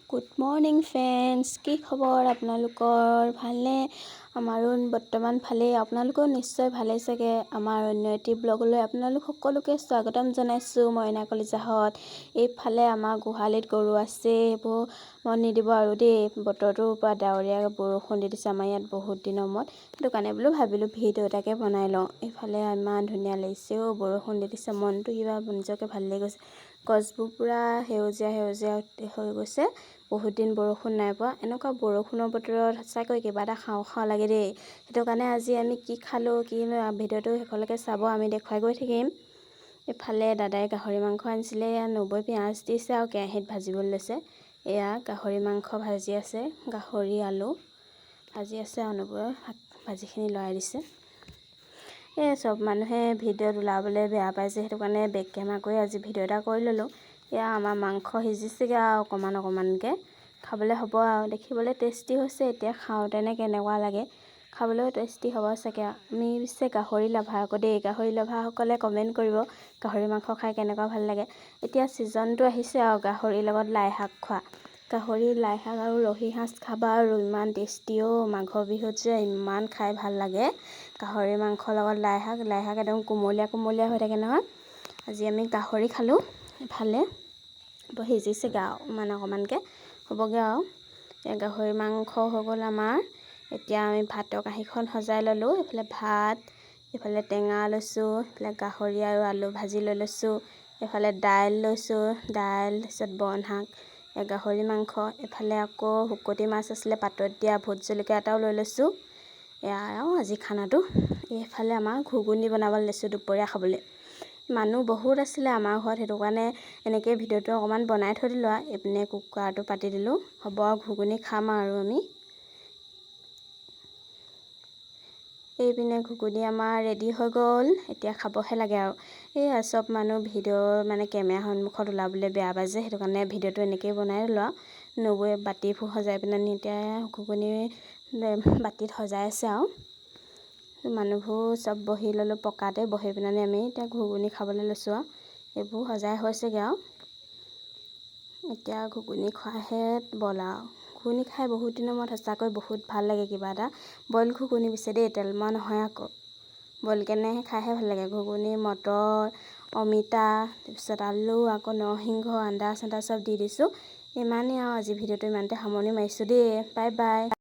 Good morning friends, কি খবৰ আপোনালোকৰ? ভালনে? আমাৰো বৰ্তমান ভালেই। আপোনালোকৰ নিশ্চয় ভালেই চাগে। আমাৰ অন্য এটি ব্লগলৈ আপোনালোক সকলোকে স্বাগতম জনাইছোঁ। মইনা কলিজাহঁত এইফালে আমাৰ গোহালিত গৰু আছে, এইবোৰ মন নিদিব আৰু দেই। বতৰটোৰ পৰা ডাৱৰীয়া বৰষুণ দি দিছে আমাৰ ইয়াত বহুত দিনৰ মূৰত। সেইটো কাৰণে বোলো ভাবিলোঁ ভিডিঅ' এটাকে বনাই লওঁ। এইফালে ইমান ধুনীয়া লাগিছে বৰষুণ দি দিছে, মনটো কিবা নিজকে ভাল লাগি গৈছে। গছবোৰ পূৰা সেউজীয়া সেউজীয়া হৈ গৈছে। বহুত দিন বৰষুণ নাই পোৱা। এনেকুৱা বৰষুণৰ বতৰত সঁচাকৈ কিবা এটা খাওঁ খাওঁ লাগে দেই। সেইটো কাৰণে আজি আমি কি খালোঁ কি ভিডিঅ'টো শেষলৈকে চাব, আমি দেখুৱাই গৈ থাকিম। এইফালে দাদাই গাহৰি মাংস আনিছিলে, এয়া নবৈ পিঁয়াজ দিছে আৰু কেৰাহীত ভাজিবলৈ লৈছে। এয়া গাহৰি মাংস ভাজি আছে, গাহৰি আলু ভাজি আছে আৰু নবৈ ভাজিখিনি লৰাই দিছে। চব মানুহে ভিডিঅ'ত ওলাবলৈ বেয়া পাইছে, সেইটো কাৰণে বেক কেমেৰা কৰি আজি ভিডিঅ' এটা কৰি ল'লোঁ। এয়া আমাৰ মাংস সিজিছেগৈ আৰু অকণমানকৈ খাবলৈ হ'ব আৰু দেখিবলৈ টেষ্টি হৈছে। এতিয়া খাওঁতেনে কেনেকুৱা লাগে, খাবলৈও টেষ্টি হ'ব চাগে। আমি পিছে গাহৰি লাভাৰ আকৌ দেই। গাহৰি লাভাৰসকলে কমেণ্ট কৰিব গাহৰি মাংস খাই কেনেকুৱা ভাল লাগে। এতিয়া ছিজনটো আহিছে আৰু গাহৰিৰ লগত লাই শাক খোৱা। গাহৰি লাই শাক আৰু ৰহি সাঁজ খাবা আৰু ইমান টেষ্টি মাঘৰ বিহুত যে ইমান খাই ভাল লাগে। গাহৰি মাংসৰ লগত লাই শাক একদম কোমলীয়া কোমলীয়া হৈ থাকে নহয়। আজি আমি গাহৰি খালোঁ। ইফালে সিজিছেগৈ আৰু অকণমানকৈ হ'বগৈ আৰু। গাহৰি মাংস হৈ গ'ল আমাৰ। এতিয়া আমি ভাতৰ কাঁহীখন সজাই ল'লোঁ। এইফালে ভাত, এইফালে টেঙা লৈছোঁ, এইফালে গাহৰি আৰু আলু ভাজি লৈ লৈছোঁ, এইফালে দাইল লৈছোঁ, তাৰপিছত বনশাক, গাহৰি মাংস, এইফালে আকৌ শুকতি মাছ আছিলে পাতত দিয়া, ভোট জলকীয়া এটাও লৈ লৈছোঁ। এয়া আৰু আজি খানাটো। এইফালে আমাৰ ঘুগুনি বনাবলৈ লৈছোঁ দুপৰীয়া খাবলৈ। মানুহ বহুত আছিলে আমাৰ ঘৰত, সেইটো কাৰণে এনেকৈ ভিডিঅ'টো অকণমান বনাই থৈ দিলোঁ আৰু। এইপিনে কুকাৰটো পাতি দিলোঁ, হ'ব আৰু ঘুগুনি খাম আৰু আমি। এইপিনে ঘুগুনি আমাৰ ৰেডি হৈ গ'ল, এতিয়া খাবহে লাগে আৰু। চব মানুহ ভিডিঅ' কেমেৰা সন্মুখত ওলাবলৈ বেয়া পাই যে, সেইটো কাৰণে ভিডিঅ'টো এনেকৈয়ে বনাই দিলোঁ আৰু। নবৌৱে বাতিবোৰ সজাই পিনে এতিয়া ঘুগুনি বাতিত সজাই আছে আৰু। মানুহবোৰ চব বহি ল'লোঁ পকাতে, বহি পিনে আমি এতিয়া ঘুগুনি খাবলৈ লৈছোঁ আৰু। এইবোৰ সজাই হৈছেগৈ আৰু। এতিয়া ঘুগুনি খোৱাহে বল আৰু। ঘুগুনি খাই বহুত দিনৰ মূৰত সঁচাকৈ বহুত ভাল লাগে কিবা এটা। বইল ঘুগুনি পিছে দেই, তেল মৰা নহয় আকৌ। বইল কেনেহে খাইহে ভাল লাগে। ঘুগুনি মটৰ, অমিতা, তাৰপিছত আলু, আকৌ নৰসিংহ, আদা চাদা চব দি দিছোঁ। ইমানেই আৰু। আজি ভিডিঅ'টো ইমানতে সামৰণি মাৰিছোঁ দেই। Bye bye.